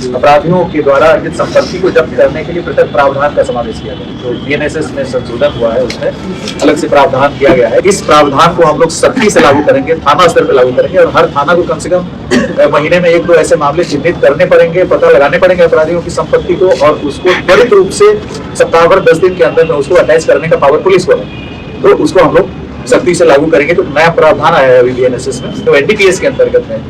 अपराधियों के द्वारा अर्जित संपत्ति को जब्त करने के लिए पृथक प्रावधान का समावेश किया गया। जो बीएनएसएस में संशोधन हुआ है उसमें अलग से प्रावधान किया गया है। इस प्रावधान को हम लोग सख्ती से लागू करेंगे, थाना स्तर पर लागू करेंगे और हर थाना को कम से कम महीने में 1-2 ऐसे मामले चिन्हित करने पड़ेंगे, पता लगाने पड़ेंगे अपराधियों की संपत्ति को और उसको त्वरित रूप से सप्ताह भर 10 दिन के अंदर में उसको अटैच करने का पावर पुलिस को है। तो उसको हम लोग सख्ती से लागू करेंगे। तो नया प्रावधान आया है अभी बीएनएसएस में, तो एनडीपीएस के अंतर्गत है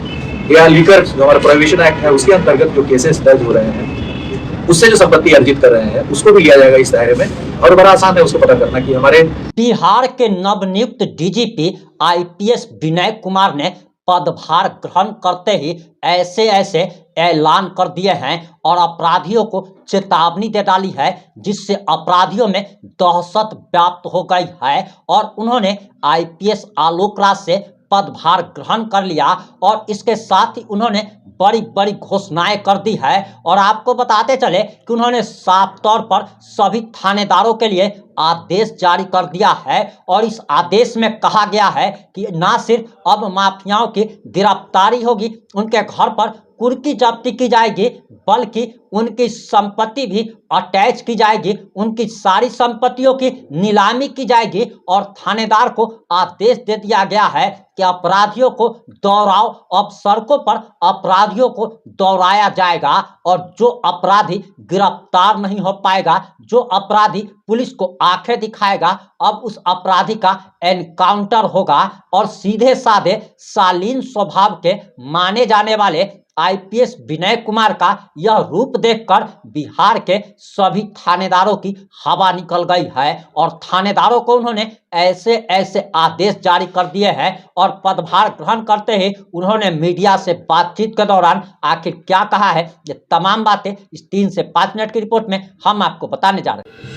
या लीकर जो हमारा प्रोहिबिशन एक्ट है उसके अंतर्गत जो केसेस दर्ज हो रहे हैं उससे जो संपत्ति अर्जित कर रहे हैं उसको भी लिया जाएगा इस दायरे में। और बड़ा आसान है उसको पता करना कि हमारे बिहार के नवनियुक्त डीजीपी आईपीएस विनय कुमार ने पदभार ग्रहण करते ही ऐसे ऐलान कर दिए हैं और अपराधियों को चेतावनी दे डाली है, जिससे अपराधियों में दहशत व्याप्त हो गई है और उन्होंने आईपीएस आलोक राज से पदभार ग्रहण कर लिया और इसके साथ ही उन्होंने बड़ी बड़ी घोषणाएं कर दी है। और आपको बताते चले कि उन्होंने साफ तौर पर सभी थानेदारों के लिए आदेश जारी कर दिया है और इस आदेश में कहा गया है कि ना सिर्फ अब माफियाओं की गिरफ्तारी होगी, उनके घर पर कुर्की जब्ती की जाएगी, बल्कि उनकी संपत्ति भी अटैच की जाएगी, उनकी सारी संपत्तियों की नीलामी की जाएगी और थानेदार को आदेश दे दिया गया है कि अपराधियों को दौड़ाओ। अब सड़कों पर अपराधियों को दौड़ाया जाएगा और जो अपराधी गिरफ्तार नहीं हो पाएगा, जो अपराधी पुलिस को आंखें दिखाएगा, अब उस अपराधी का एनकाउंटर होगा। और सीधे साधे शालीन स्वभाव के माने जाने वाले आईपीएस विनय कुमार का यह रूप देखकर बिहार के सभी थानेदारों की हवा निकल गई है और थानेदारों को उन्होंने ऐसे आदेश जारी कर दिए हैं। और पदभार ग्रहण करते ही उन्होंने मीडिया से बातचीत के दौरान आखिर क्या कहा है, ये तमाम बातें इस 3 से 5 मिनट की रिपोर्ट में हम आपको बताने जा रहे हैं।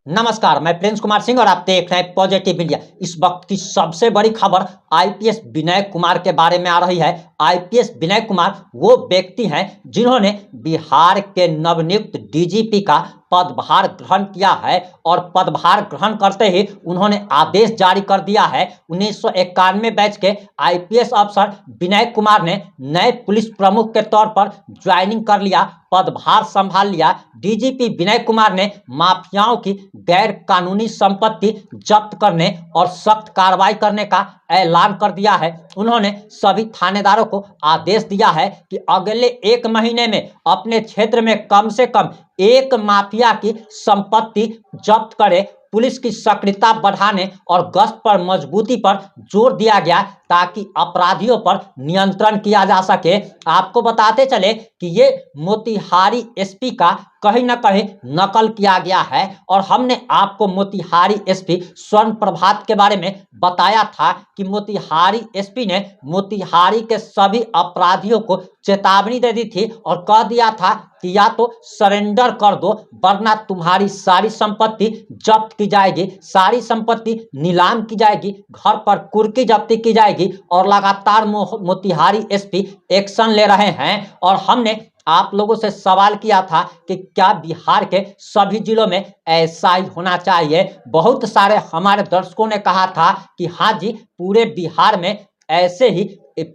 नमस्कार, मैं प्रिंस कुमार सिंह और आप देख रहे हैं पॉजिटिव इंडिया। इस वक्त की सबसे बड़ी खबर आईपीएस विनय कुमार के बारे में आ रही है। आईपीएस विनय कुमार वो व्यक्ति हैं जिन्होंने बिहार के नवनियुक्त डीजीपी का पदभार ग्रहण किया है और पदभार ग्रहण करते ही उन्होंने आदेश जारी कर दिया है। 1991 बैच के आईपीएस अफसर विनय कुमार ने नए पुलिस प्रमुख के तौर पर ज्वाइनिंग कर लिया, पदभार संभाल लिया। डीजीपी विनय कुमार ने माफियाओं की गैर कानूनी संपत्ति जब्त करने और सख्त कार्रवाई करने का ऐलान कर दिया है। उन्होंने सभी थानेदारों को आदेश दिया है कि अगले 1 महीने में अपने क्षेत्र में कम से कम 1 माफिया की संपत्ति जब्त करे। पुलिस की सक्रियता बढ़ाने और गश्त पर मजबूती पर जोर दिया गया ताकि अपराधियों पर नियंत्रण किया जा सके। आपको बताते चले कि ये मोतिहारी एसपी का कहीं ना कहीं नकल किया गया है और हमने आपको मोतिहारी एसपी स्वर्ण प्रभात के बारे में बताया था कि मोतिहारी एसपी ने मोतिहारी के सभी अपराधियों को चेतावनी दे दी थी और कह दिया था कि या तो सरेंडर कर दो वरना तुम्हारी सारी संपत्ति जब्त की जाएगी, सारी संपत्ति नीलाम की जाएगी, घर पर कुर्की जब्ती की जाएगी। और लगातार मोतिहारी एसपी एक्शन ले रहे हैं और हमने आप लोगों से सवाल किया था कि क्या बिहार के सभी जिलों में ऐसा ही होना चाहिए। बहुत सारे हमारे दर्शकों ने कहा था कि हाँ जी, पूरे बिहार में ऐसे ही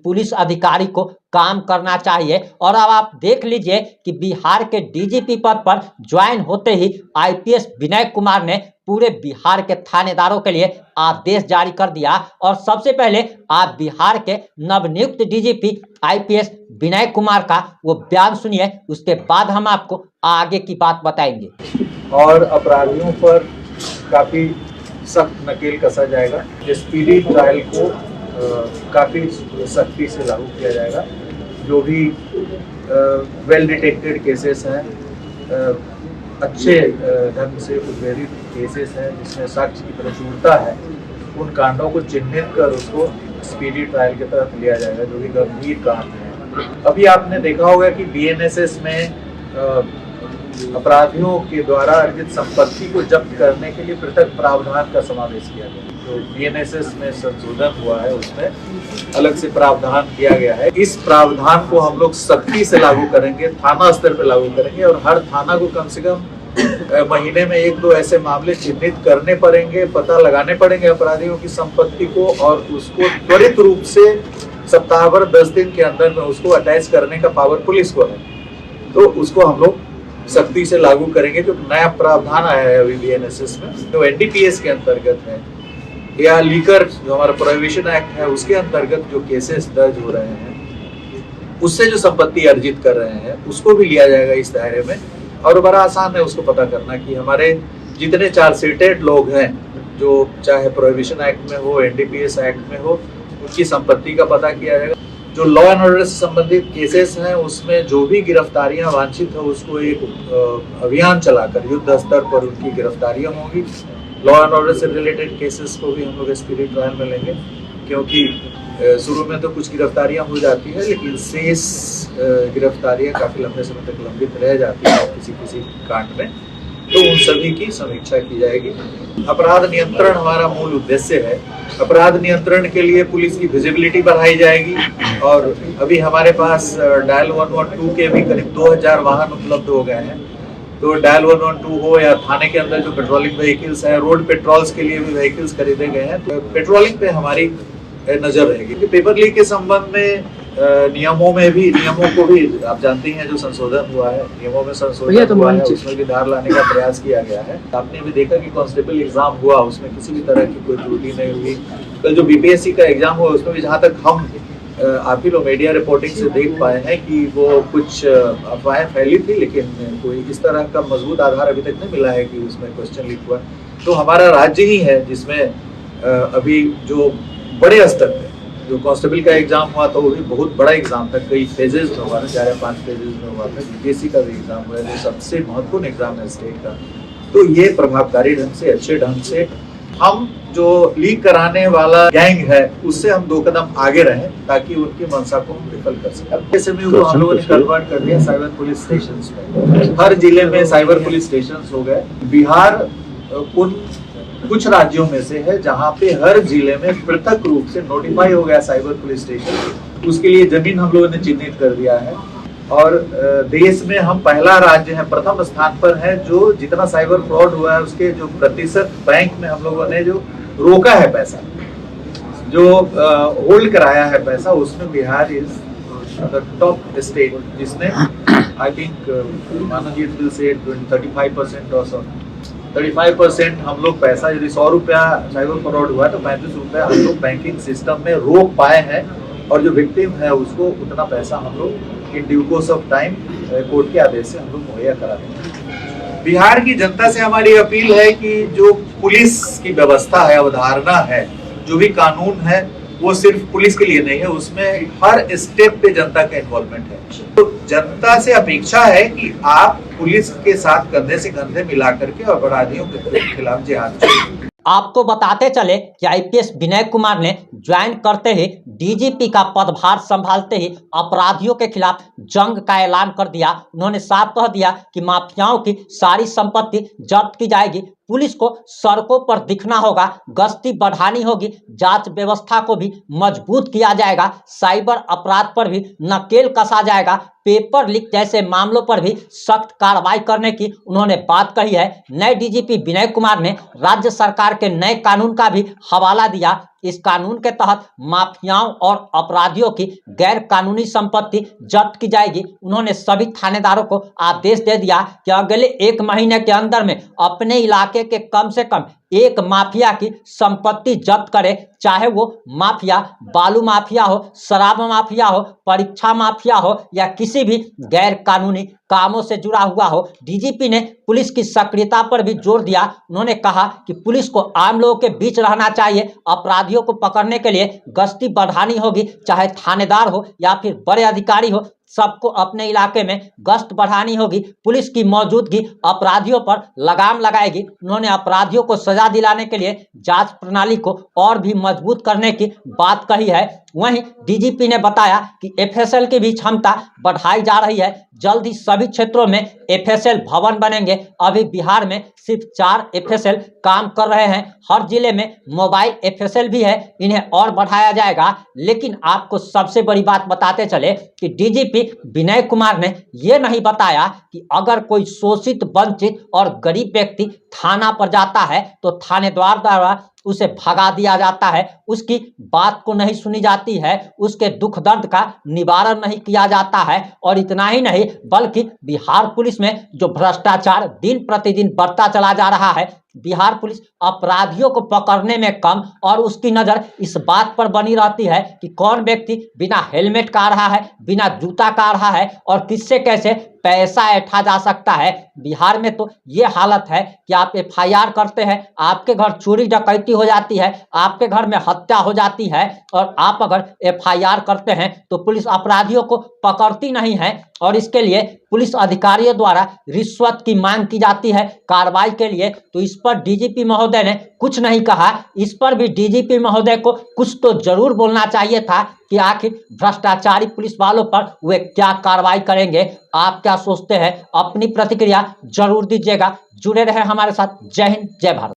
पुलिस अधिकारी को काम करना चाहिए। और अब आप देख लीजिए कि बिहार के डीजीपी पद पर ज्वाइन होते ही आईपीएस विनय कुमार ने पूरे बिहार के थानेदारों के लिए आदेश जारी कर दिया। और सबसे पहले आप बिहार के नवनियुक्त डीजीपी आईपीएस विनय कुमार का वो बयान सुनिए, उसके बाद हम आपको आगे की बात बताएंगे। और अपराधियों पर काफी सख्त नकेल कसा जाएगा। स्पीडी ट्रायल को काफी सख्ती से लागू किया जाएगा। जो भी वेल डिटेक्टेड केसेस हैं, अच्छे ढंग से उद्भेदित केसेस हैं जिसमें साक्ष्य की प्रचुरता है, उन कांडों को चिन्हित कर उसको स्पीडी ट्रायल के तहत लिया जाएगा, जो भी गंभीर कांड है। अभी आपने देखा होगा कि बीएनएसएस में अपराधियों के द्वारा अर्जित संपत्ति को जब्त करने के लिए पृथक प्रावधान का समावेश किया गया। तो बीएनएसएस में संशोधन हुआ है उसमें अलग से प्रावधान किया गया है। इस प्रावधान को हम लोग सख्ती से लागू करेंगे, थाना स्तर पर लागू करेंगे और हर थाना को कम से कम महीने में 1-2 ऐसे मामले चिन्हित करने पड़ेंगे, पता लगाने पड़ेंगे अपराधियों की संपत्ति को, और उसको त्वरित रूप से सप्ताह भर 10 दिन के अंदर में उसको अटैच करने का पावर पुलिस को है। तो उसको हम लोग सख्ती से लागू करेंगे। जो नया प्रावधान आया है अभी BNSS में, जो NDPS के अंतर्गत है, या लीकर जो हमारा प्रोहिबिशन एक्ट है उसके अंतर्गत जो केसेस दर्ज हो रहे हैं, उससे जो संपत्ति अर्जित कर रहे हैं, उसको भी लिया जाएगा इस दायरे में। और बड़ा आसान है उसको पता करना कि हमारे जितने चार्जशीटेड लोग हैं, जो चाहे प्रोहिबिशन एक्ट में हो, NDPS एक्ट में हो, उनकी संपत्ति का पता किया जाएगा। जो लॉ एंड ऑर्डर से संबंधित केसेस हैं, उसमें जो भी गिरफ्तारियां वांछित है, उसको एक अभियान चलाकर युद्ध स्तर पर उनकी गिरफ्तारियां होंगी। लॉ एंड ऑर्डर से रिलेटेड केसेस को भी हम लोग स्पिरिट ट्रायल में लेंगे, क्योंकि शुरू में तो कुछ गिरफ्तारियां हो जाती है, लेकिन शेष गिरफ्तारियां काफ़ी लंबे समय तक लंबित रह जाती है किसी किसी कांड में, तो उन सभी की समीक्षा की जाएगी। अपराध नियंत्रण हमारा मूल उद्देश्य है। अपराध नियंत्रण के लिए पुलिस की विजिबिलिटी बढ़ाई जाएगी, और अभी हमारे पास डायल 112 के भी करीब 2000 वाहन उपलब्ध हो गए हैं। तो डायल 112 हो या थाने के अंदर जो पेट्रोलिंग व्हीकल्स हैं, रोड पेट्रोल्स के लिए भी व्हीकल्स खरीदे गए हैं। तो पेट्रोलिंग पे हमारी नजर रहेगी। पेपर लीक के संबंध में नियमों को भी आप जानते हैं जो संशोधन हुआ है, नियमों में संशोधन हुआ है, उसमें भी धार लाने का प्रयास किया गया है। आपने भी देखा कि कांस्टेबल एग्जाम हुआ, उसमें किसी भी तरह की कोई त्रुटि नहीं हुई। कल जो BPSC का एग्जाम हुआ, उसमें भी जहाँ तक हम आप ही लोग मीडिया रिपोर्टिंग से देख पाए हैं कि वो कुछ अफवाहें फैली थी, लेकिन कोई इस तरह का मजबूत आधार अभी तक नहीं मिला है कि उसमें क्वेश्चन लीक हुआ। तो हमारा राज्य ही है जिसमें अभी जो बड़े स्तर पे जो कांस्टेबल का एग्जाम हुआ, तो वो भी बहुत बड़ा एग्जाम था, कई फेजेज में हुआ था, 4 या 5 फेजेज में हुआ था। BPSC का भी एग्जाम हुआ है, जो सबसे महत्वपूर्ण एग्जाम है स्टेट का। तो ये प्रभावकारी ढंग से, अच्छे ढंग से हम जो लीक कराने वाला गैंग है, उससे हम 2 कदम आगे रहें, ताकि उनकी मंशा को हम विफल कर सकें। SMU को हम लोगों ने कन्वर्ट कर दिया साइबर पुलिस स्टेशन में। हर जिले में साइबर पुलिस स्टेशन हो गए। बिहार कुछ राज्यों में से है जहां पे हर जिले में पृथक रूप से नोटिफाई हो गया साइबर पुलिस स्टेशन। उसके लिए जमीन हम लोगों ने चिन्हित कर दिया है, और देश में हम पहला राज्य है, प्रथम स्थान पर है, जो जितना साइबर फ्रॉड हुआ है उसके जो प्रतिशत बैंक में हम लोगों ने जो रोका है पैसा, जो होल्ड कराया है पैसा, उसमें Bihar is the top state, जिसने आई थिंक माननीय से 35% और 35% हम लोग पैसा, यदि 100 रुपया साइबर फ्रॉड हुआ तो 35 रुपया हम लोग बैंकिंग सिस्टम में रोक पाए हैं, और जो विक्टिम है उसको उतना पैसा हम लोग in due course of time court के आदेश से हम लोग मुहैया करा देंगे। बिहार की जनता से हमारी अपील है कि जो पुलिस की व्यवस्था है, अवधारणा है, जो भी कानून है, वो सिर्फ पुलिस के लिए नहीं है, उसमें हर स्टेप पे जनता का इन्वॉल्वमेंट है। तो जनता से अपेक्षा है कि आप पुलिस के साथ कंधे से कंधे मिला करके अपराधियों के खिलाफ जिहाद करें। आपको बताते चले कि IPS विनय कुमार ने ज्वाइन करते ही, DGP का पदभार संभालते ही अपराधियों के खिलाफ जंग का ऐलान कर दिया। उन्होंने साफ कह दिया कि माफियाओं की सारी संपत्ति जब्त की जाएगी, पुलिस को सड़कों पर दिखना होगा, गश्ती बढ़ानी होगी, जांच व्यवस्था को भी मजबूत किया जाएगा, साइबर अपराध पर भी नकेल कसा जाएगा, पेपर लीक जैसे मामलों पर भी सख्त कार्रवाई करने की उन्होंने बात कही है। नए DGP विनय कुमार ने राज्य सरकार के नए कानून का भी हवाला दिया। इस कानून के तहत माफियाओं और अपराधियों की गैर कानूनी संपत्ति जब्त की जाएगी। उन्होंने सभी थानेदारों को आदेश दे दिया कि अगले 1 महीने के अंदर में अपने इलाके के कम से कम एक माफिया की संपत्ति जब्त करे, चाहे वो माफिया बालू माफिया हो, शराब माफिया हो, परीक्षा माफिया हो, या किसी भी गैर कानूनी कामों से जुड़ा हुआ हो। DGP ने पुलिस की सक्रियता पर भी जोर दिया। उन्होंने कहा कि पुलिस को आम लोगों के बीच रहना चाहिए, अपराधियों को पकड़ने के लिए गश्ती बढ़ानी होगी, चाहे थानेदार हो या फिर बड़े अधिकारी हो, सबको अपने इलाके में गश्त बढ़ानी होगी। पुलिस की मौजूदगी अपराधियों पर लगाम लगाएगी। उन्होंने अपराधियों को सजा दिलाने के लिए जांच प्रणाली को और भी मजबूत करने की बात कही है। वहीं DGP ने बताया कि FSL की भी क्षमता बढ़ाई जा रही है। जल्द ही सभी क्षेत्रों में FSL भवन बनेंगे। अभी बिहार में सिर्फ 4 FSL काम कर रहे हैं। हर जिले में मोबाइल FSL भी है, इन्हें और बढ़ाया जाएगा। लेकिन आपको सबसे बड़ी बात बताते चले कि DGP डीजीपी विनय कुमार ने यह नहीं बताया कि अगर कोई शोषित, वंचित और गरीब व्यक्ति थाना पर जाता है तो थानेदार द्वारा उसे भगा दिया जाता है, उसकी बात को नहीं सुनी जाती है, उसके दुख दर्द का निवारण नहीं किया जाता है। और इतना ही नहीं बल्कि बिहार पुलिस में जो भ्रष्टाचार दिन प्रतिदिन बढ़ता चला जा रहा है, बिहार पुलिस अपराधियों को पकड़ने में कम और उसकी नजर इस बात पर बनी रहती है कि कौन व्यक्ति बिना हेलमेट का आ रहा है, बिना जूता का आ रहा है और किससे कैसे पैसा ऐंठा जा सकता है। बिहार में तो ये हालत है कि आप एफआईआर करते हैं, आपके घर चोरी डकैती हो जाती है, आपके घर में हत्या हो जाती है और आप अगर एफआईआर करते हैं तो पुलिस अपराधियों को पकड़ती नहीं है और इसके लिए पुलिस अधिकारियों द्वारा रिश्वत की मांग की जाती है कार्रवाई के लिए। तो इस पर डीजीपी महोदय ने कुछ नहीं कहा। इस पर भी डीजीपी महोदय को कुछ तो जरूर बोलना चाहिए था कि आखिर भ्रष्टाचारी पुलिस वालों पर वे क्या कार्रवाई करेंगे। आप क्या सोचते हैं? अपनी प्रतिक्रिया जरूर दीजिएगा। जुड़े रहे हमारे साथ। जय हिंद, जय भारत।